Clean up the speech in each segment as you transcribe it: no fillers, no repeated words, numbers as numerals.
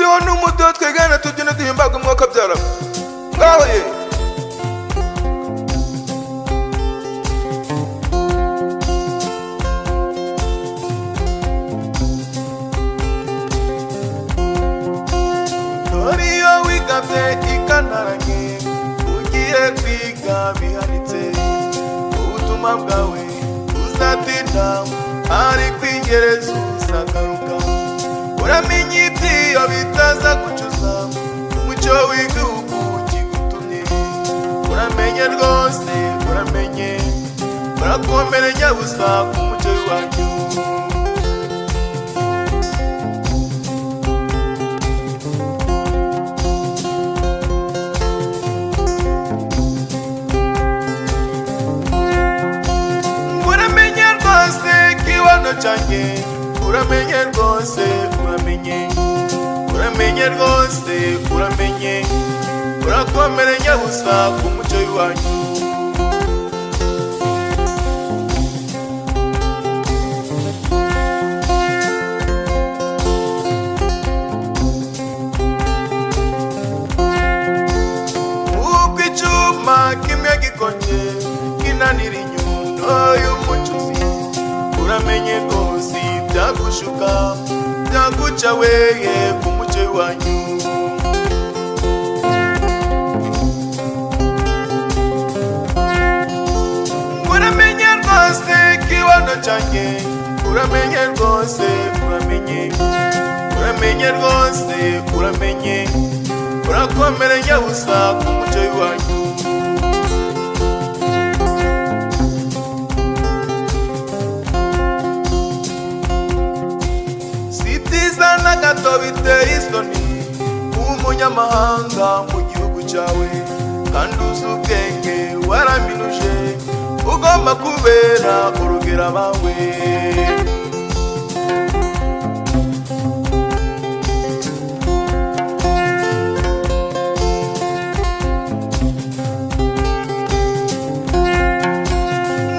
umudiho n'umudiho twegana tubyina duhimbaga umwuka byara ngaho ye doriyo wigabye ikanaranye ugiye kwiga bihanitse ubutuma bwawe uzatinda ariko ingerezo uzagaruka uramenye ibyiyo bitaza gucuza umucyo w'igihugu kigutumye uramenye rwose uramenye urakomere nyabusa ku mucyo w'iwanyu uramenye rwose kiwano cyanjye uramenye rwose uramenye rwose uramenye urakomere nyabusa ku mucyo w'iwanyu uko icyuma kimwe gikonje kinanira inyundo y'umucuzi uramenye rwose byagushuka byaguca weye ku mucyo w'iwanyu uramenye rwose kiwano cyanjye uramenye rwose uramenye rwose uramenye urakomere nyabusa ku mucyo w'iwanyu na gato biteye isoni umunyamahanga mu gihugu cyawe kandi uzi ubwenge waraminuje ugomba kubera urugero abawe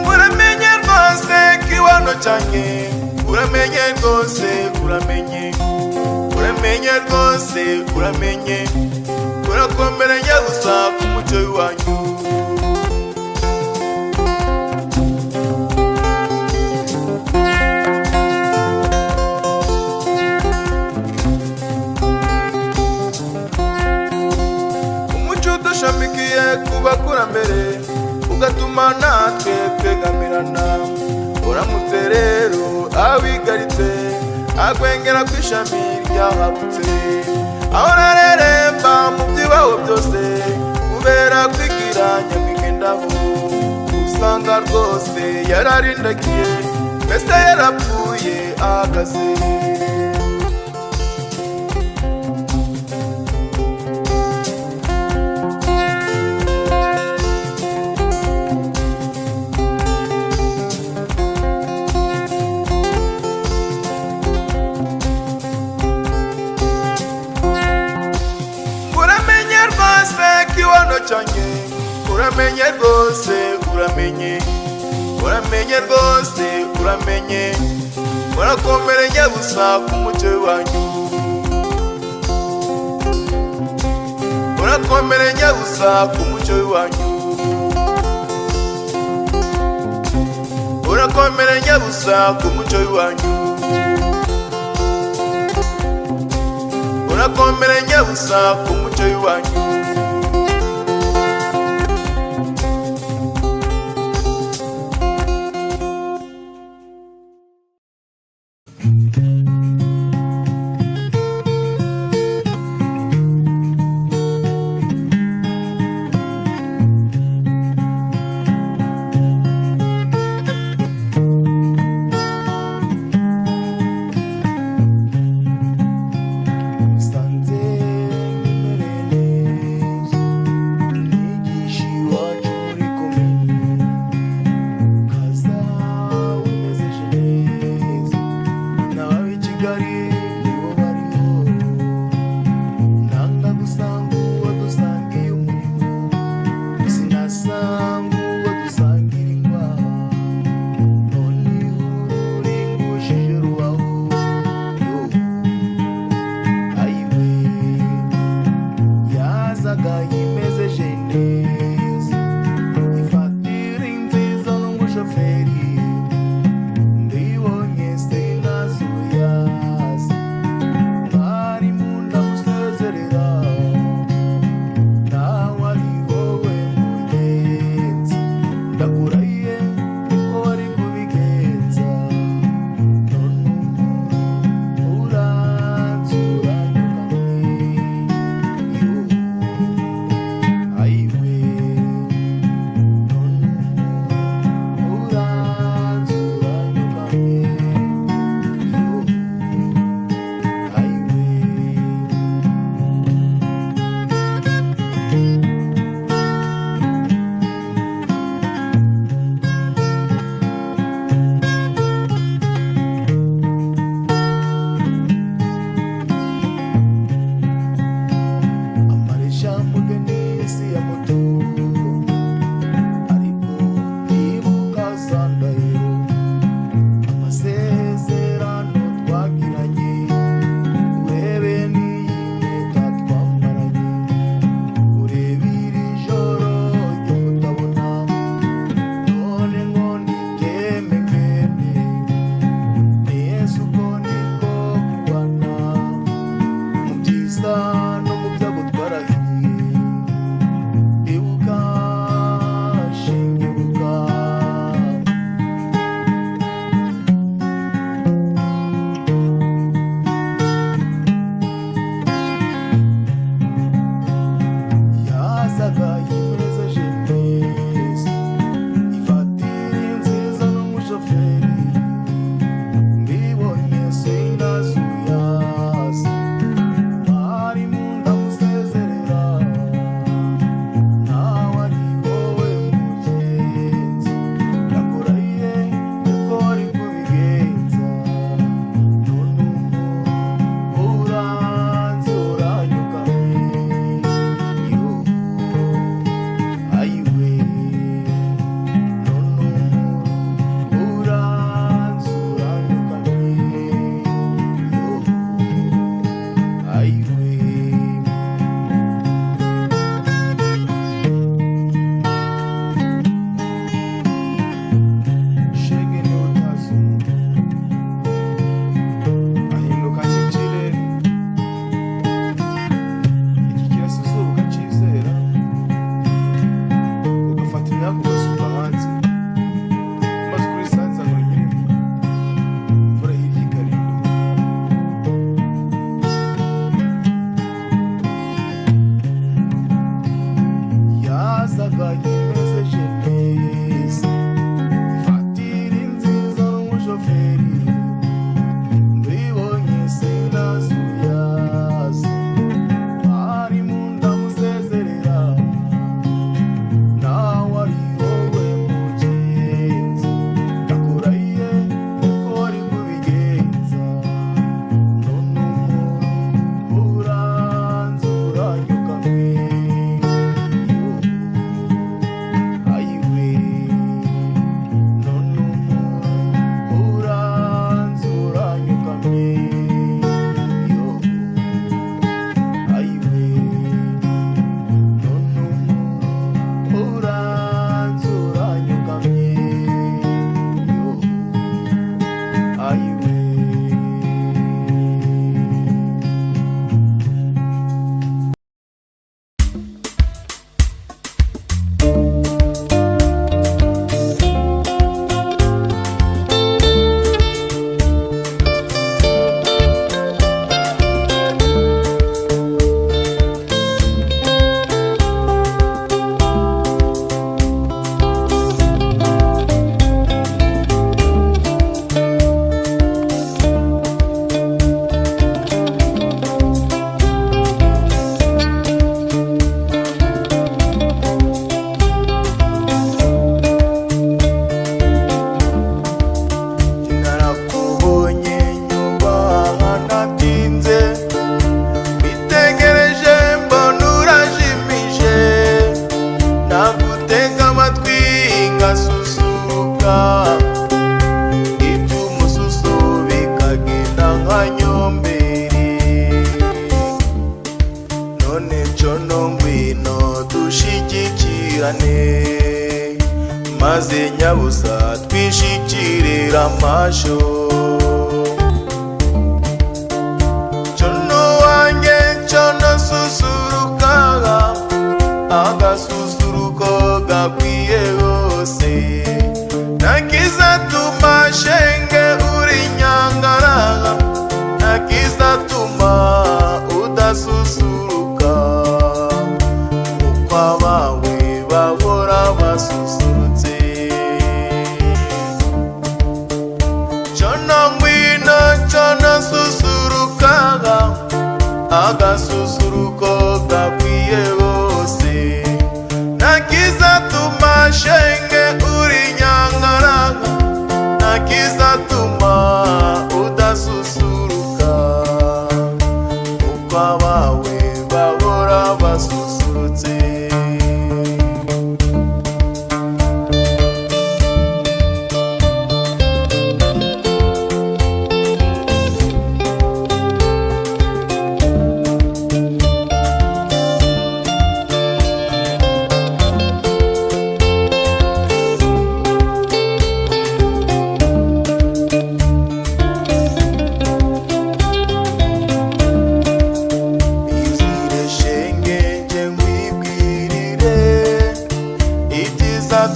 uramenye rwose kiwano cyanjye uramenye rwose uramenye rwose uramenye urakomera nyabusa ku mucyo w'iwanyu umucyo udushamikiye ku bakurambere ugatuma natwe twegamirana uramutse rero awigaritse agwengera ku ishami ryahabutse aho nareremba mu byibaho byose kubera kwigira nyamwigendaho usanga rwose yararindagiye mbese yarapfuye ahagaze cyanjye uramenye rwose uramenye rwose uramenye urakomere nyabusa ku mucyo w'iwanyu urakomere nyabusa ku mucyo w'iwanyu urakomere nyabusa ku mucyo w'iwanyu urakomere nyabusa ku mucyo w'iwanyu Sanze maze nyabusa twishikirira amasho. Cono wanjye cono susurukaga, agasusuruko gakwiye hose. Nakizatuma shenge uri nyangaraga, nakizatuma udasusuruka. Mukwa bawe bahora basusurutse. Cono ngwino cono susurukaga, agasusuruko gakwiye hose. Nakizatuma shenge uri nyangaraga, nakizatuma udasusuruka. Mukwa bawe bahora basusurutse.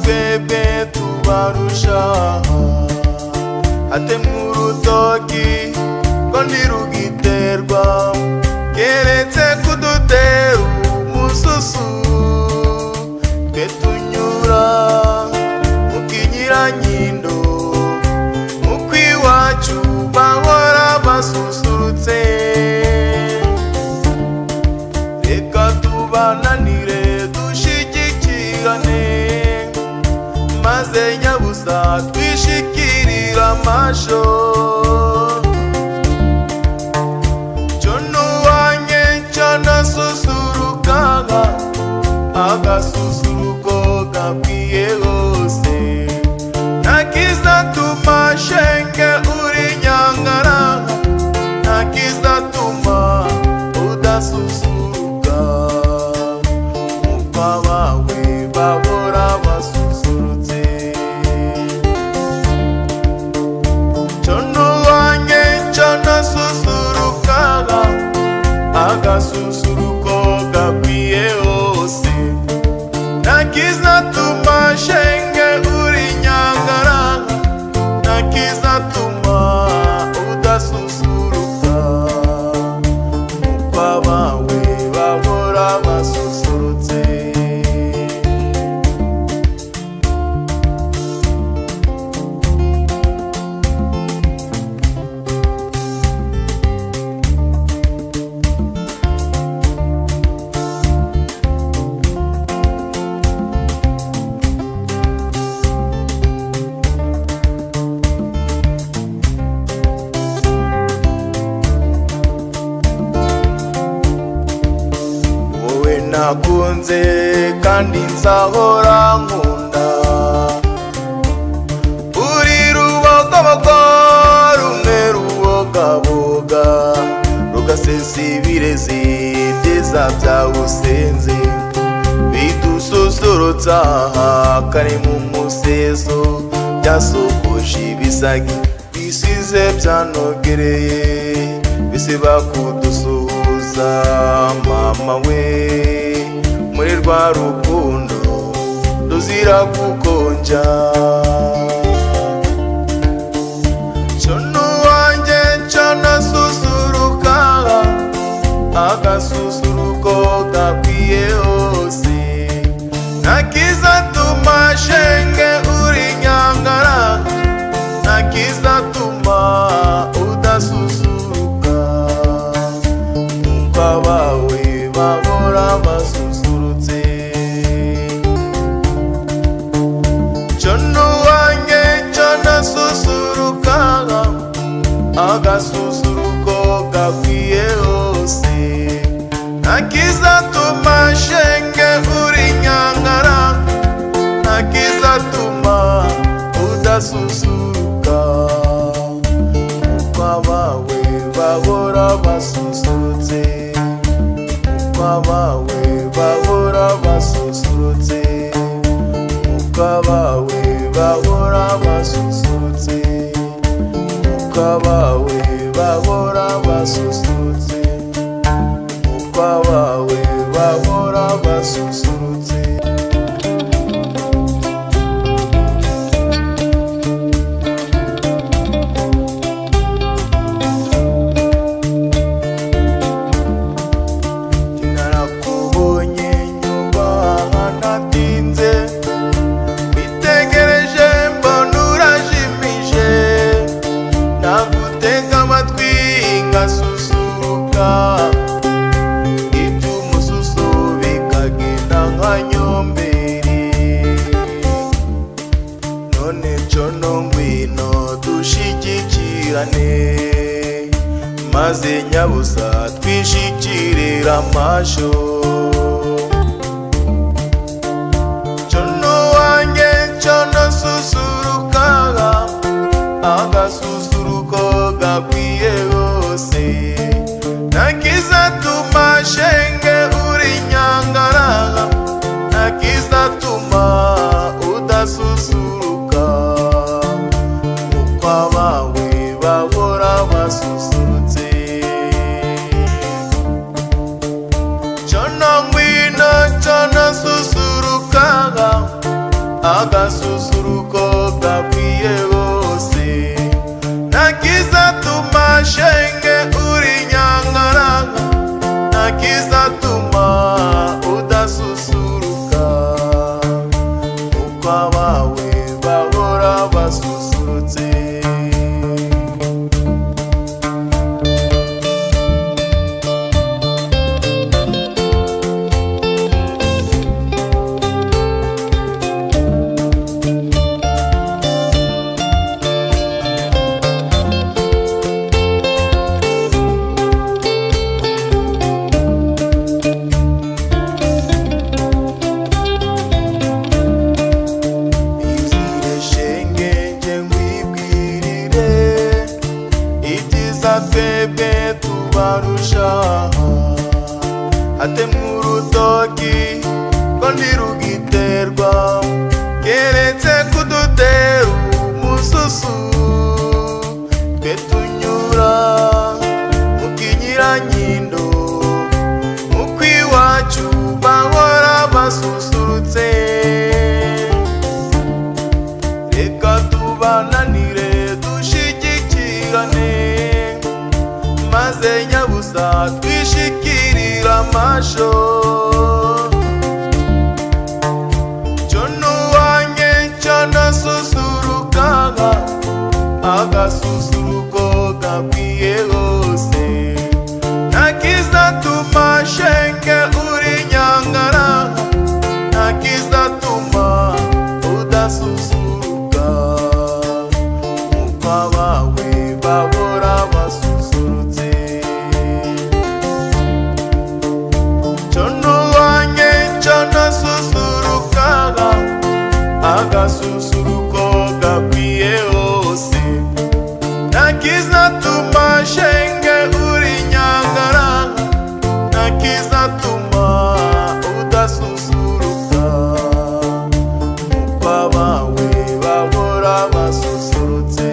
Twebwe tubarusha ate murutoki ko ntirugiterwa, keretse kudutera umususu. Twe tunyura mu Kinyira-nyindo, muko iwacu bahora basusurutse. Reka tubananire dushigikirane, maze nyabusa twishikirira amasho. Cono wanjye cono susurukaga, agasusuruko gakwiye hose. Nakizatuma shenge uri nyangaraga, nakizatuma udasusuruka. Mukwa bawe bahora basusurutse. Cono wanjye cono susurukaga, agasusuruko gakwiye hose. Nakizatuma shenge uri nyangaraga, nakizatuma udasusuruka. Mukwa bawe bahora basusurutse. Nakunze kandi nzahora nkunda, uri rubogobogo rumwe rubogaboga, rugasesa ibirezi byiza byawusenze. Bidususurutsa kare mu museso, byasokoje ibisagi bisize byanogereye, bisiba kudusuhuza. Mama we, muri rwa rukundo ruzira gukonja. Cono wanjye cono susurukaga, agasusuruko gakwiye hose. Nakizatuma shenge uri nyangaraga, nakizatuma udasusuruka. Mukwa bawe bahora basusurutse. Cono wanjye cono susurukaga, agasusuruko gakwiye hose. Nakizatuma shenge uri nyangaraga, nakizatuma udasusuruka. Mukwa bawe bahora basusurutse. Mukwa bawe bahora basusurutse. Mukwa bawe basusurutse, umukwa wawe bahora basusurutse. Narakubonye nyubaha natinze, witegereje mbona urajimije, nagutega amatwi ngasusuruka, iby'umususu bikagenda nka nyomberi. None cono ngwino dushigikirane, maze nyabusa twishikirira amasho. Cono wanjye cono susuruka, agasusuruko gakwiye hose, nakizatuma shenge uri nyangaraga, nakizatuma udasusuruka, umukwa bawe bahora basusurutse. Cono ngwino cono susuruka, agasusuruko gakwiye hose, nakizatuma shenge uri nyangaraga, nakizatuma udasusuruka, umukwa bawe bahora basusurutse. Twebwe tubarusha, ate mu rutoki ko ntirugiterwa, keretse kudutera umususu. Twe tunyura mu Kinyira-nyindo, muko iwacu bahora basusurutse. Reka tubananire dushigikirane, maze nyabusa twishikirira amasho. Cono wanjye cono susuruka, agasusuruko gakwiye hose, nakizatuma shenge uri nyangaraga, nakizatuma udasusuruka, umukwa bawe bahora basusurutse. Cono wanjye cono susuruka, agasusuruko gakwiye hose, nakizatuma shenge uri nyangaraga, nakizatuma udasusuruka, umukwa bawe bahora basusurutse.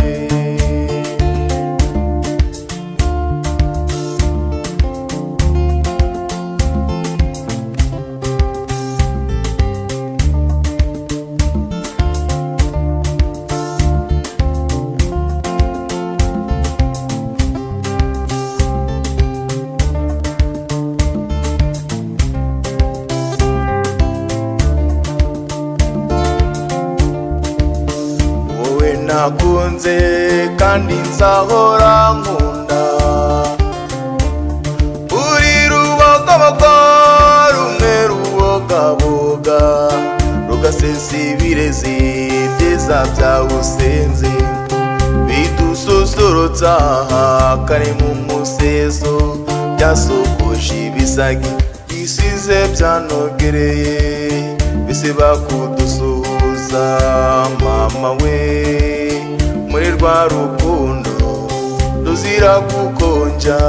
Nakunze kandi nzahora nkunda, uri rubogaboga rumwe rubogaboga, rugasesa ibirezi byiza byawusenze, bidususurutsa kare mu museso, byasokoje ibisagi bisize byanogereye, bisiba kudusuhuza mama we, muri rwa rukundo ruzira gukonja.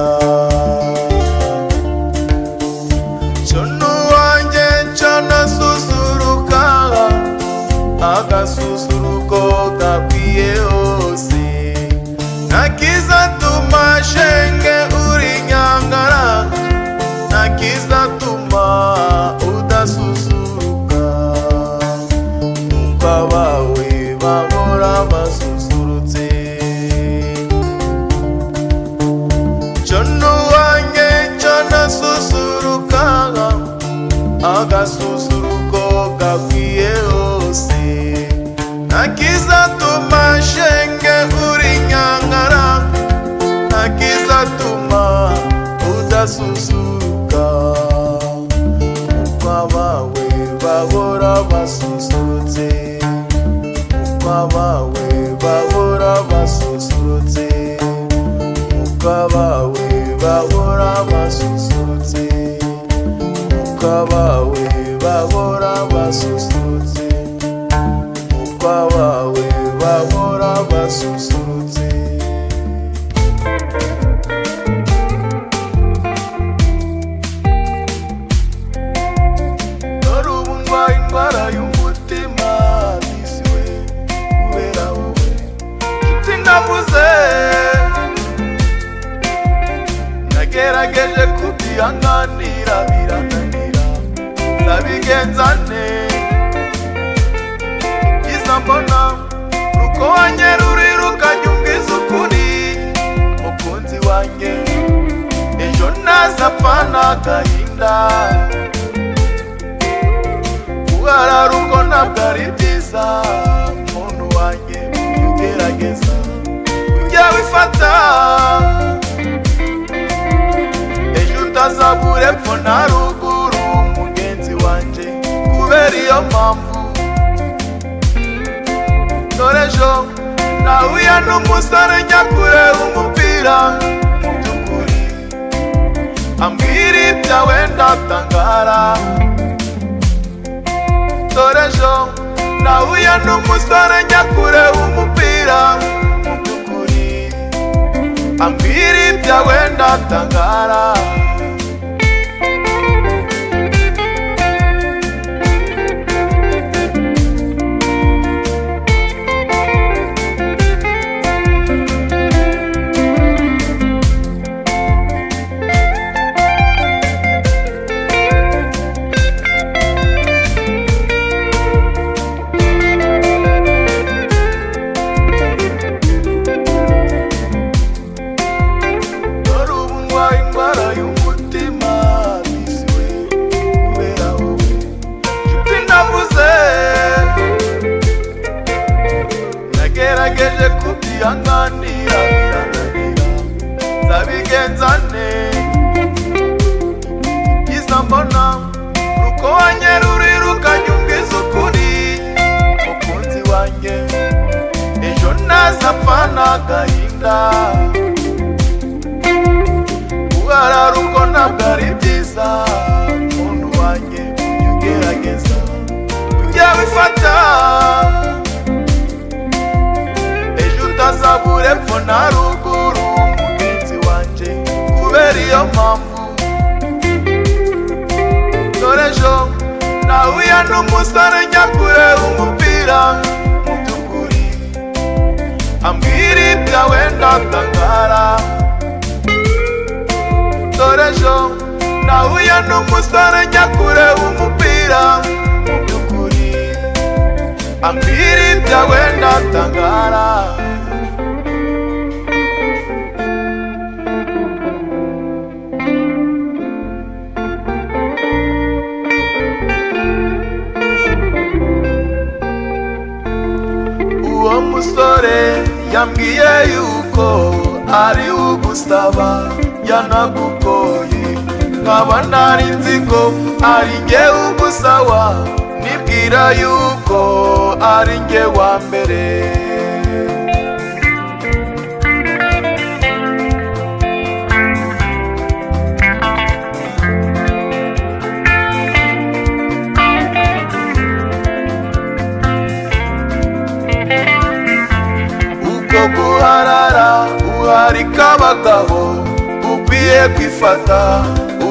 Cono wanjye cono susuruka, agasusuruko gakwiye hose, nakizatuma shenge uri agasusuruka, agasusuruko gakwiye hose. Ntakizatuma shenge uri nyangara, ntakizatuma udasusuruka. Ukwa bawe bahora basusurutse, ukwa bawe bahora basusurutse, ukwa bawe bahora basusurutse, ukwa bawe bahora basusurutse, ukwa bawe bahora basusurutse. Indwara y'umutima bisiwe kubera wowe nshuti navuze. Nagerageje kubyihanganira birananira, ndabigenza nte? Iza mbona nuko wanyerurira ukanyumviza ukuri, mukunzi wanjye ejo ntazapfa n'agahinda. Guharara ubwo ntabwo ari byiza, muntu wanjye ugerageza ujya wifata, ejo utazabura epfo na ruguru mugenzi wanjye. Kubera iyo mpamvu dore ejo nahuye n'umusore njya kureba umupira, mu by'ukuri ambwira ibyawe ndatangara. Dore ejo nahuye n'umusore njya kureba umupira, mu by'ukuri ambwira ibyawe ndatangara. Indwara y'umutima bisiwe kubera wowe nshuti navuze. Nagerageje kubyihanganira birananira, ndabigenza nte? Iza mbona nuko wanyerurira ukanyumviza ukuri, mukunzi wanjye ejo ntazapfa n'agahinda. Guharara ubwo ntabwo ari byiza, muntu wanjye ugerageza ujya wifata, ejo utazabura epfo na ruguru mugenzi wanjye. Kubera iyo mpamvu dore ejo nahuye n'umusore njya kureba umupira, mu by'ukuri ambwira ibyawe ndatangara. Dore ejo nahuye n'umusore njya kureba umupira, mu by'ukuri ambwira ibyawe ndatangara. Uwo musore yambwiye yuko ari ugusaba yanagukoye, nkaba nari nziko ari njye ugusaba, nibwira yuko ari njye wa mbere. Uko guharara uharika abagabo, ukwiye kwifata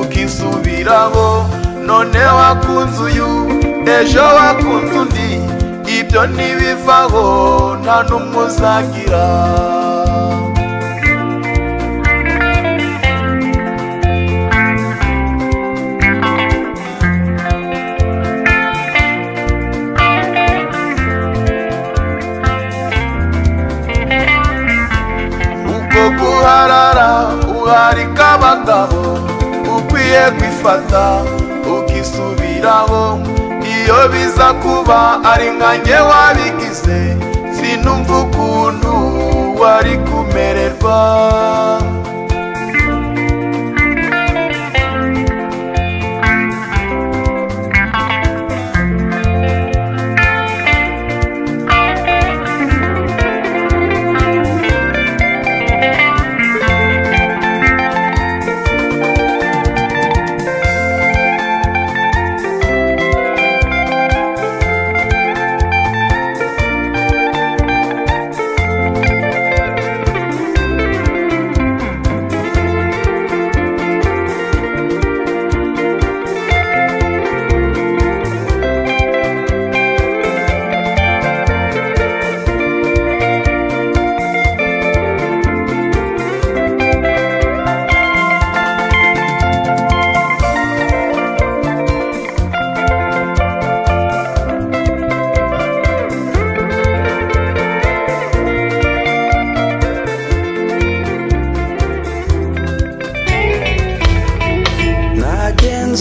ukisubiraho. None wakunze uyu ejo wakunze undi, ibyo ntibivaho nta n'umwe uzagira. Uko guharara uharika abagabo, ukwiye ugiye kwifata ukisubiraho. Iyo biza kuba ari nkanjye wabigize, sinumva ukuntu wari kumererwa.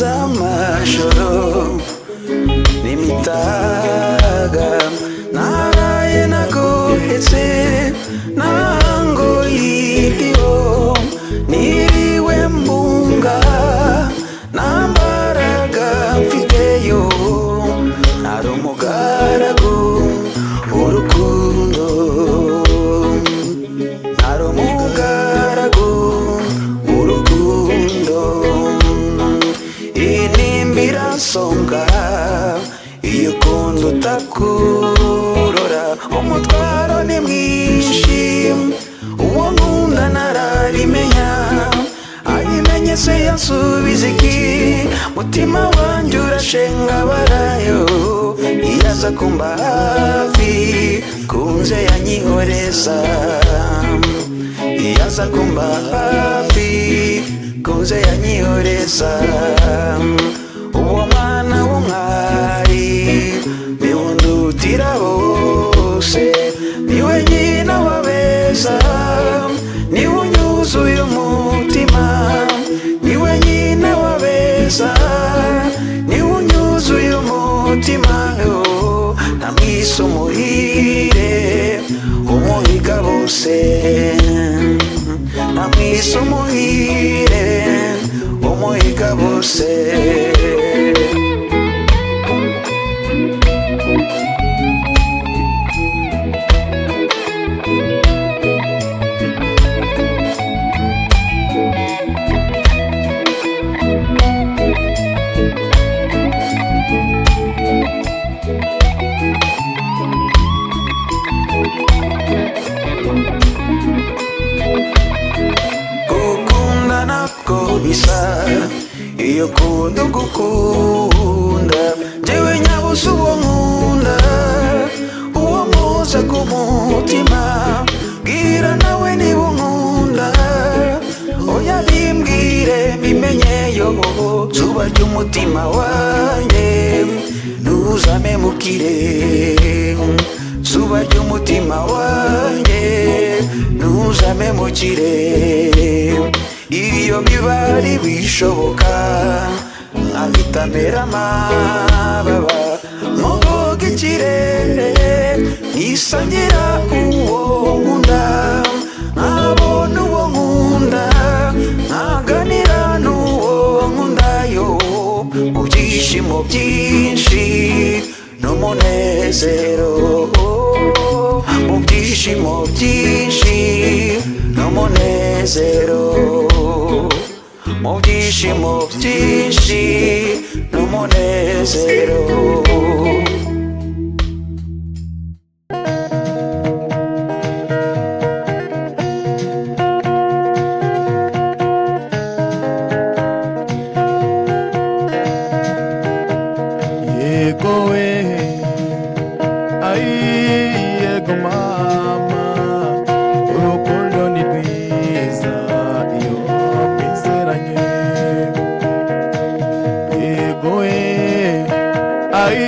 Amajoro n'imitaga naraye nagohetse nangoyiyo niriwe mbunga nambaraga mfiteyo nari umugaragu w'urukundo, nari umugaragu w'urukundo. Songa iyo ukunda utakurora, umutwaro ni mwinshi uwo nkunda narabimenya. Abimenye se yansubiza iki? Mutima wanjye urashenga barayo. Iyo aza kumba hafi kunze yanyihoreza, iyo aza kumba hafi kunze yanyihoreza. Uwo mwana w'umwari niwe undutira bose, niwe nyina w'abeza, niwe unyuzuye umutima, niwe nyina w'abeza, niwe unyuzuye umutima. Namwise umuhire umuhiga bose, namwise umuhire umuhiga bose. Gukunda nako bisa iyo ukunda gukunda, jewe nyabuze uwo nkunda, uwo muza ku mutima. Bwira nawe niba unkunda, oya bimbwire bimenyeyo. Zuba ry'umutima wanjye ntuzamemukire, zuba ry'umutima wanjye ntuzamemukire. Iyo bibari bishoboka nkahita mera amababa nkoga ikirere, nisangira uwo nkunda, nkabona uwo nkunda, nkaganira n'uwo nkundayo. Mu byishimo byinshi n'umunezero, mu byishimo byinshi n'umunezero, mu byishimo byinshi n'umunezero. Yego we, ai yego mama, urukundo ni rwiza iyo twizeranye. Yego we, ai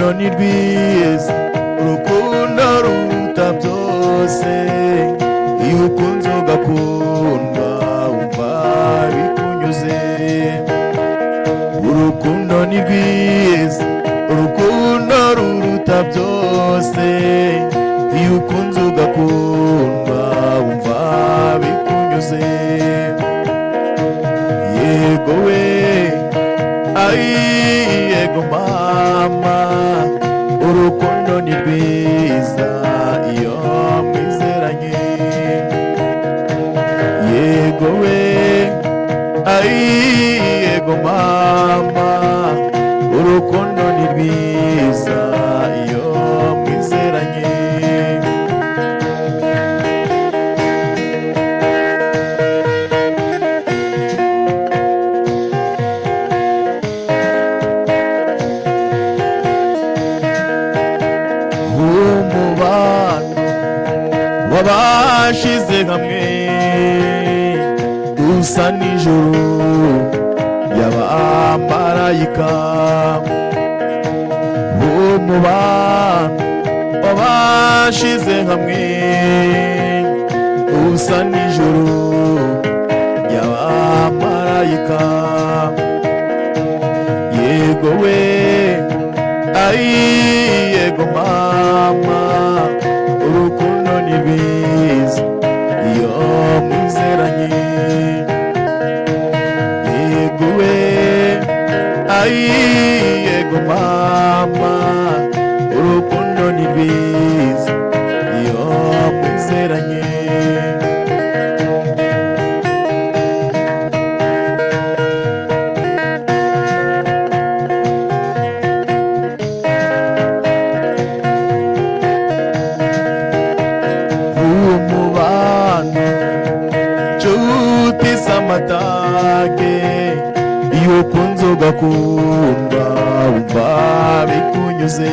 urukundo ni rwiza, urukundo ruruta byose. Iyo ukunze ugakundwa wumva bikunyuze. Urukundo ni rwiza, urukundo ruruta byose. Iyo ukunze ugakundwa wumva bikunyuze. Yego we, ai yego mama, urukundo ni rwiza iyo mwizeranye. Yego we, ai yego mama, urukundo ni rwiza iyo mwizeranye. Wabashize hamwe usa n'ijuru y'abamarayika. Umubano wabashize hamwe usa n'ijuru y'abamarayika. Yego we, ai yego mama, urukundo ni rwiza iyo mwizeranye. Yego we, ai yego mama, urukundo ni rwiza iyo mwizeranye. Amatage iyo ukunze ugakundwa wumva bikunyuze.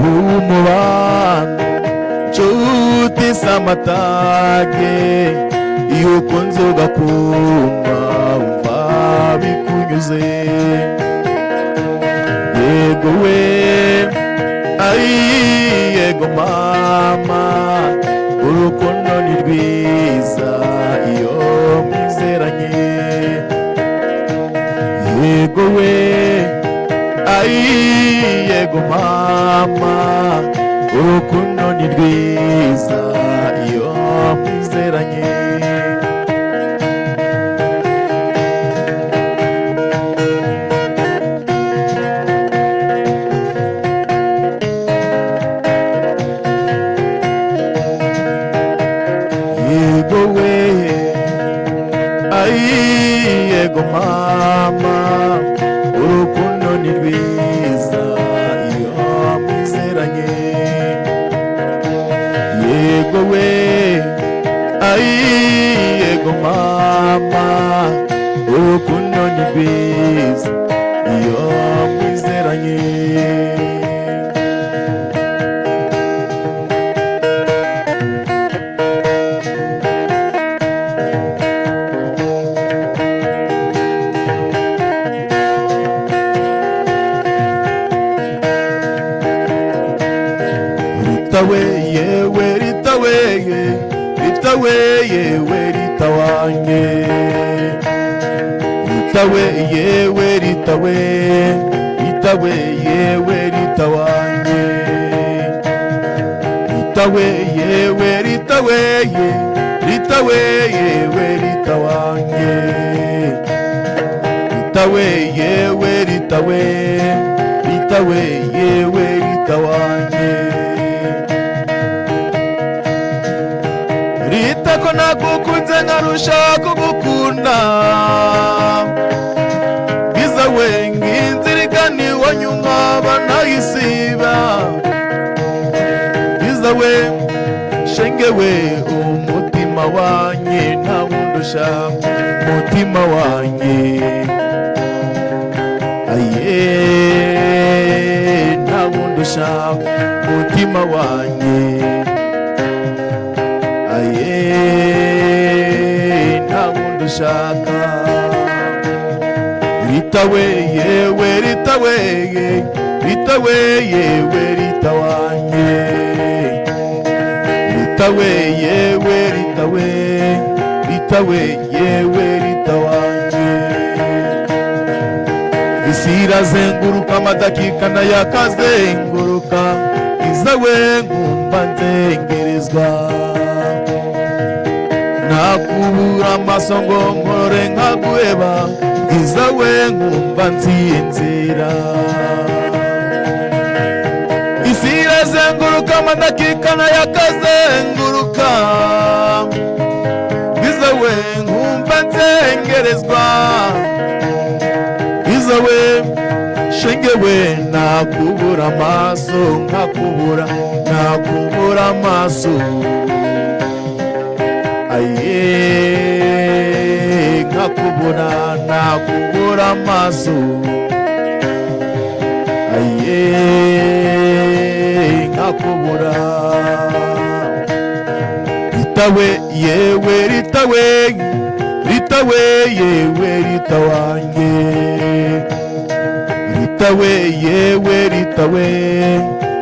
Umubano nshuti s'amatage iyo ukunze ugakundwa wumva bikunyuze. Yego we, ai yego mama, urukundo ni rwiza iyo mwizeranye. Yego we, ai yego mama, urukundo ni rwiza iyo mwizeranye. Yego we, ai yego mama, urukundo ni rwiza iyo mwizeranye. Yego we, ai yego mama, urukundo ni rwiza iyo mwizeranye. Ritawe yewe, ritawe ritawe yewe, ritawange. Ritawe yewe, ritawe ritawe yewe, ritawange. Ritawe yewe, ritawe ritawe yewe, ritawange. Ritawe yewe, ritawe ritawe yewe, ritawange. Rita ko nagukunze nkarusha kugukunda, biza we nginzira igana iwanyu nkaba nayisiba. Biza we shenge we, umutima wanye nta wundusha, umutima wanye aye nta wundusha, umutima wanye aye nta wundi ushaka. Ritawe yewe, ritawe Rita we yewe Rita wanjye, Rita we yewe Rita we, Rita we yewe Rita wanjye. Isi irazenguruka amadakika nayo akazenguruka, iza we nkumva nzengerezwa. Nakubura amaso ngo nkorore nkaguheba, iza we nkumva nsinzira. Isi irazenguruka amadakika nayo akazenguruka, iza we nkumva nzengerezwa. Iza we shenge we nakubura amaso nkakubura, nakubura amaso. Aye nkakubura, nakubura amaso. Aye nkakubura. Rita we yewe Rita we, Rita we yewe Rita wanjye, Rita we yewe Rita we,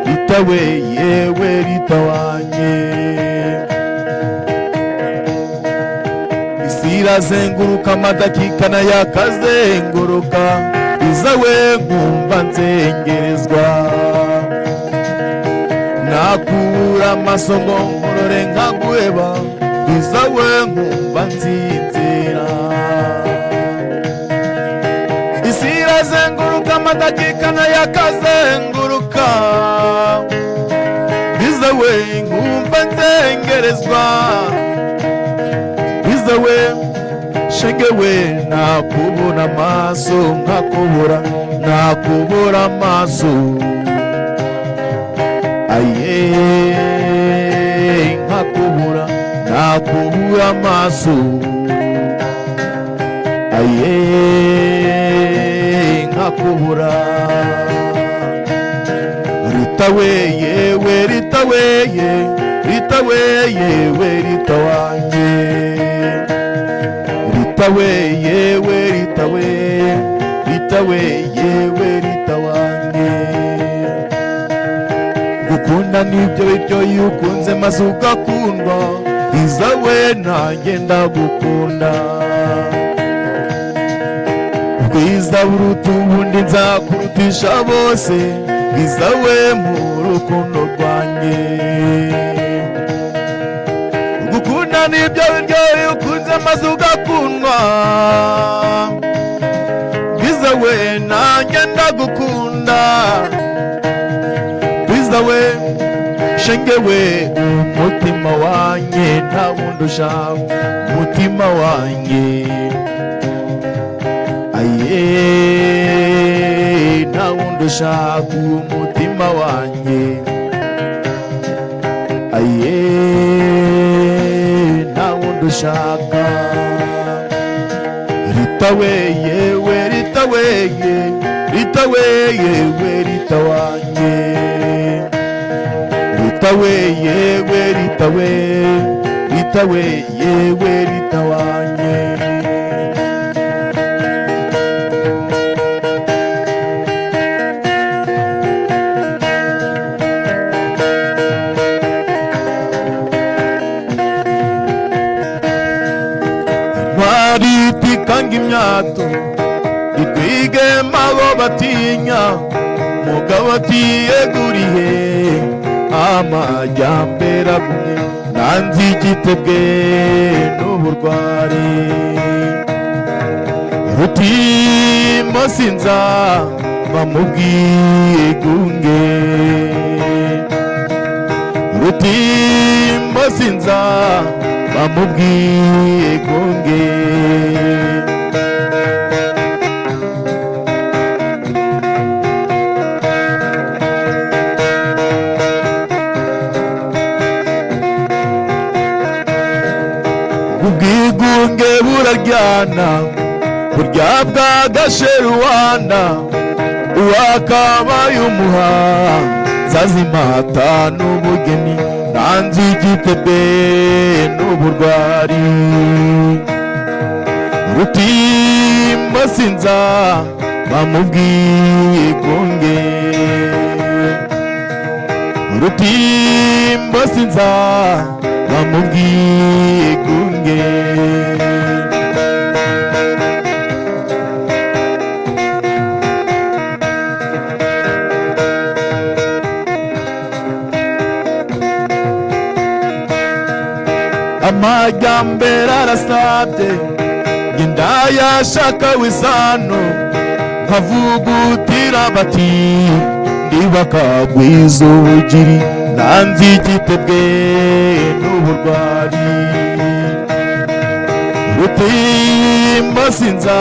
Rita we yewe Rita wanjye. Isi irazenguruka amadakika nayo akazenguruka, iza we nkumva nzengerezwa. Nakubura amaso ngo nkorore nkaguheba, iza we nkumva nsinzira. Isi irazenguruka amadakika nayo akazenguruka, iza we nkumva nzengerezwa. Iza we shenge we nakubura amaso nkakubura, nakubura amaso. Aye nkakubura, nakubura amaso. Aye nkakubura. Rita we yewe Rita we ye, Rita we yewe Rita wanjye, Rita we yewe Rita we, Rita we yewe Rita wanjye. Gukunda nibyo bityo iyo ukunze maze ugakundwa, iza we nanjye ndagukunda. Ubwiza buruta ubundi nzakurutisha bose, iza we mu rukundo rwanjye. Gukunda nibyo biryo iyo ukunze maze ugakundwa, iza we nanjye ndagukunda. Iza we shenge we umutima wanjye nta wundi ushaka, umutima wanjye. Aye nta wundi ushaka umutima wanjye. Aye nta wundi ushaka. Rita we yewe Rita we ye, Rita we yewe Rita wanjye, Rita we yewe Rita we, Rita we yewe Rita wanjye. Tikanga imyato itwige mabo batinya, mugabo atiyeguriye amajyambere agumye. Nanzi igitebwe n'uburwari, rutima sinza bamubwigunge, rutima sinza bamubwigunge. Ubwigunge buraryana, burya bwagasheruwana, uwakabaye umuhanzi azimata n'ubugeni. Nanzi igitebe n'uburwari, rutima sinza bamubwigunge urutimbo sinza bamubwigunge amajyambere arasabye ndayashaka wisano nkavugutira bati ndibakagwiza ubugiri nanzi igitebwe n'uburwari rutimbo sinza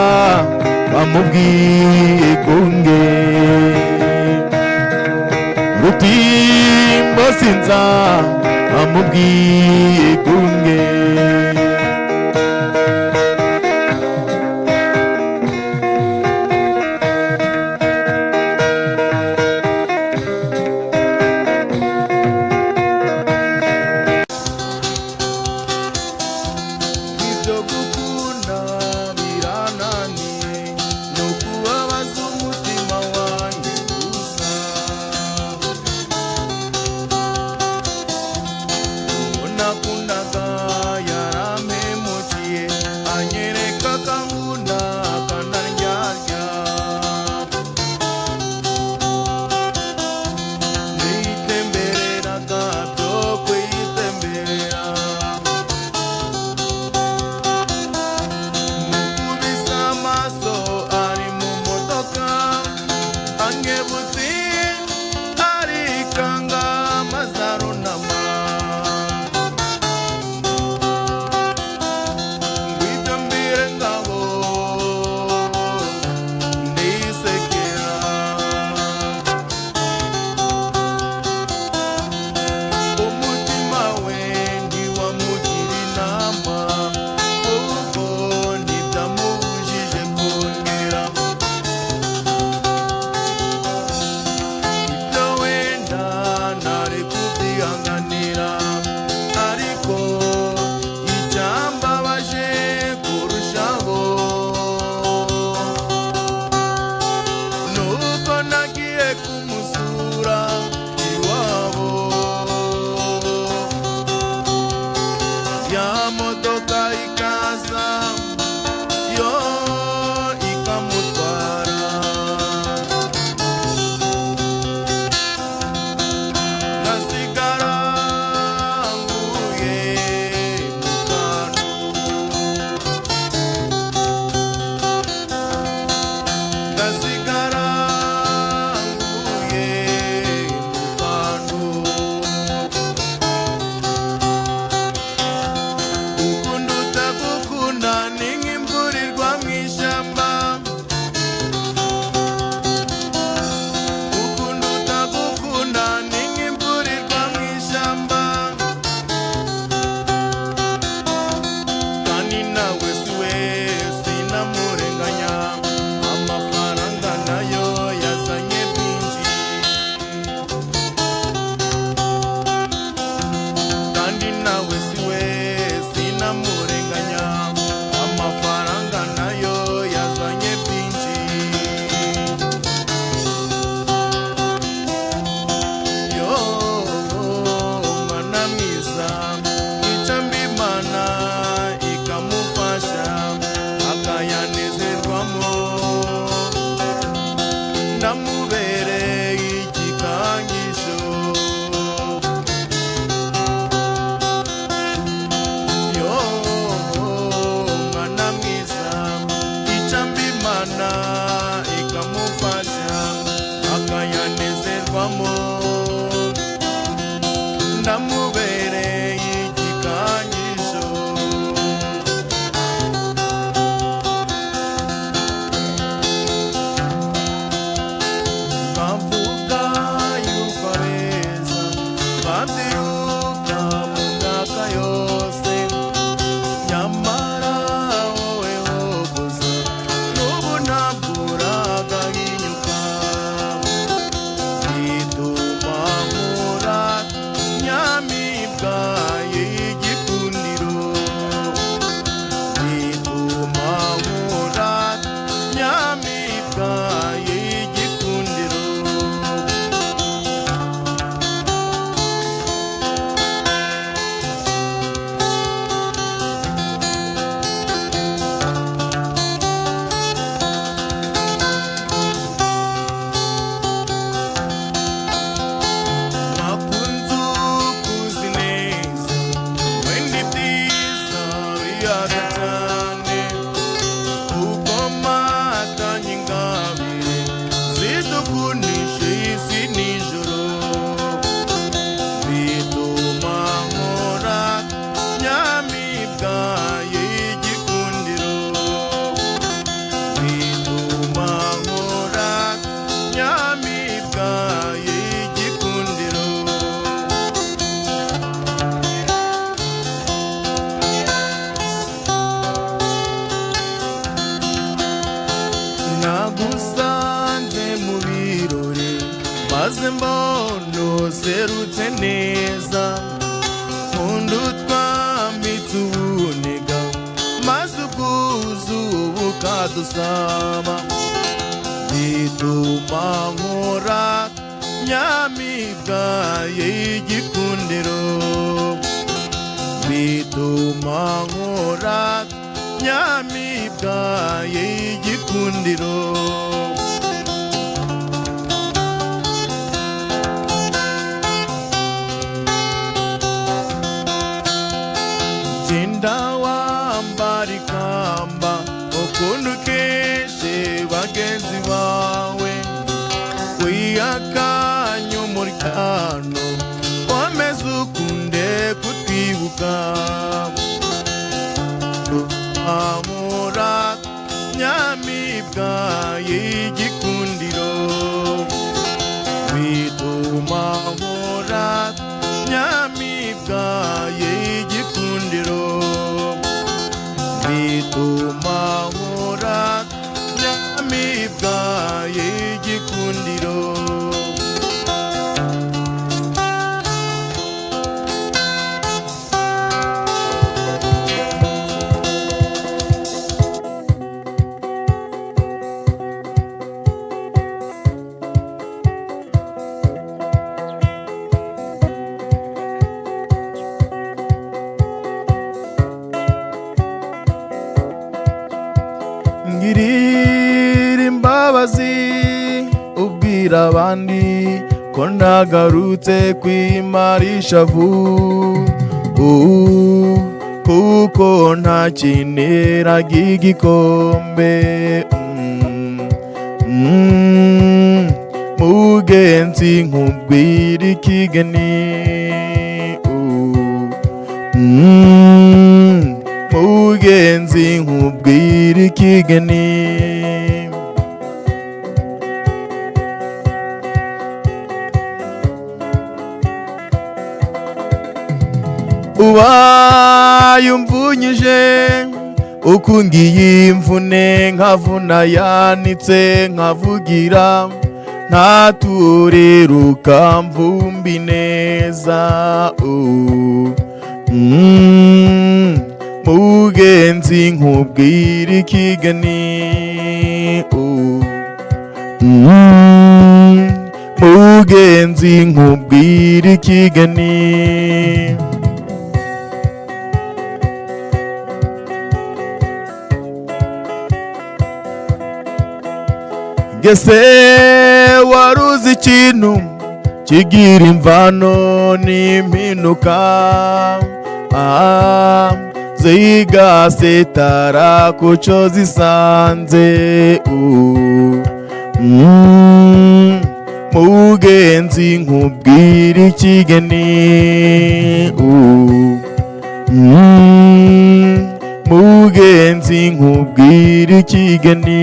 bamubwigunge rutimbo sinza bamubwigunge maze mbona userutse neza, nkunda utwambitse ubuniga, maze ubwuzu bukadusaba, bituma nkora nyamibwa y'igikundiro, bituma nkora nyamibwa y'igikundiro. Genda wambara ikamba ukuntu ukeshe bagenzi bawe, wiyakanye umuryano wameze ukunde kutwibuka, amura nyamibwa y'igikundiro, bituma nkora nyamibwa y'igikundiro, bituma nkora nyamibwa y'igikundiro. Ngirira imbabazi ubwira abandi ko nagarutse kwimara ishavu, kuko ntakineraga igikombe, mugenzi nkubwira ikigeni, mugenzi nkubwira ikigeni. Ubaye umvunyije ukungiye imvune, nkavuna yanitse nkavugira, ntatureruka mvumbi neza, mugenzi nkubwira ikigeni, mugenzi nkubwira ikigeni. Gese waruzi ikintu kigira imvano n'impinuka, zigasetara kuco zisanze, mugenzi nkubwira ikigeni, mugenzi nkubwira ikigeni.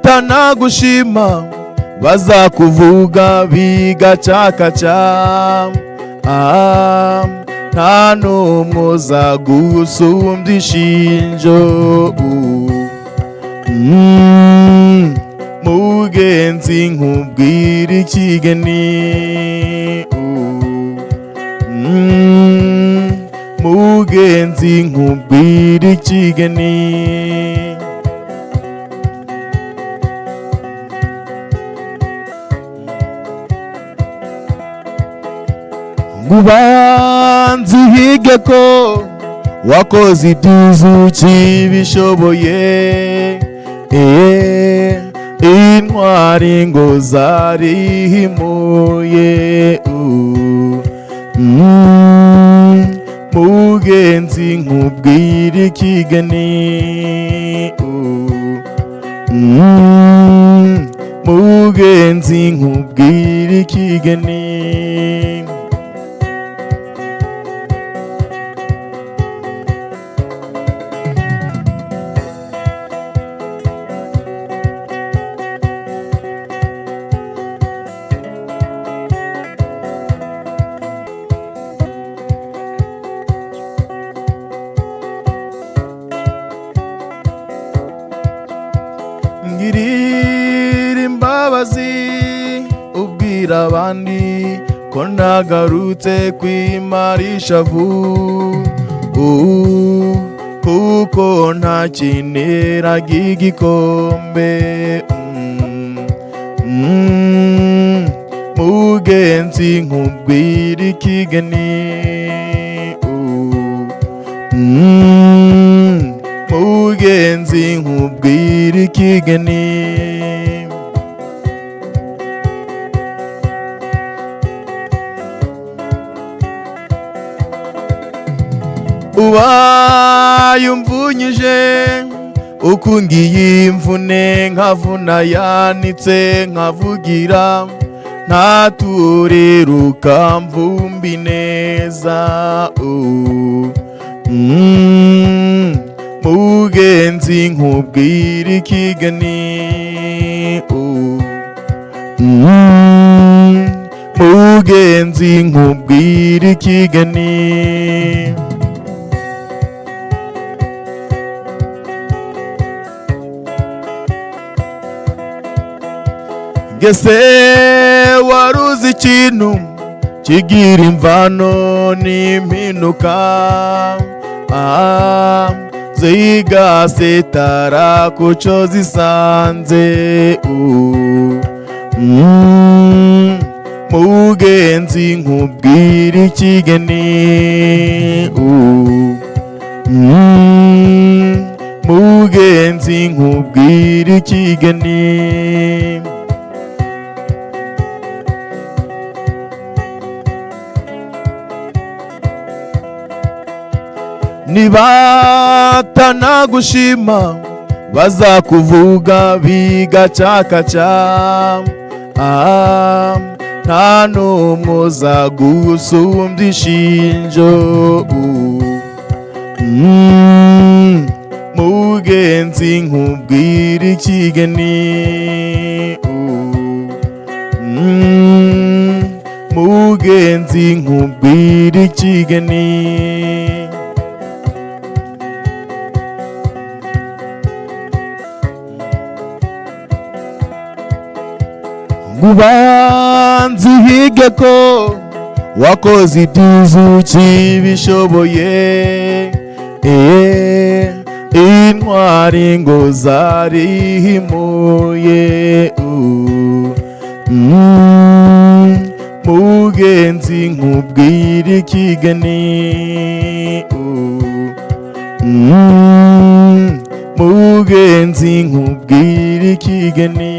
Nibatanagushima bazakuvuga bigacakaca, nta n'umwe uzagusumbya ishinjo, mugenzi nkubwira ikigeni, mugenzi nkubwira ikigeni. Ngubanza uhige ko wakoze ibyizuki bishoboye, intwari ngo zarihimuye, mugenzi nkubwira ikigeni, mugenzi nkubwira ikigeni. girira imbabazi ubwira abandi ko nagarutse kwimarisha kuko ntakineraga igikombe. Mugenzi nkubwira ikigeni, mugenzi nkubwira ikigeni. Ubaye umvunyije ukungiye imvune nkavuna yanitse nkavugira ntatureruka mvumbi neza. Mugenzi nkubwira ikigeni, mugenzi nkubwira ikigeni. Gese waruzi ikintu kigira imvano n'impinuka, zigasetara kuco zisanze. Mugenzi nkubwira ikigeni, mugenzi nkubwira ikigeni. Nibatanagushima bazakuvuga bigacakaca, nta n'umwe uzagusumbya ishinjo. Mugenzi nkubwira ikigeni, mugenzi nkubwira ikigeni. Ngubanzi hige ko wakoze ibyuzuki bishoboye, intwari ngo zarihimuye. Mugenzi nkubwira ikigeni, mugenzi nkubwira ikigeni.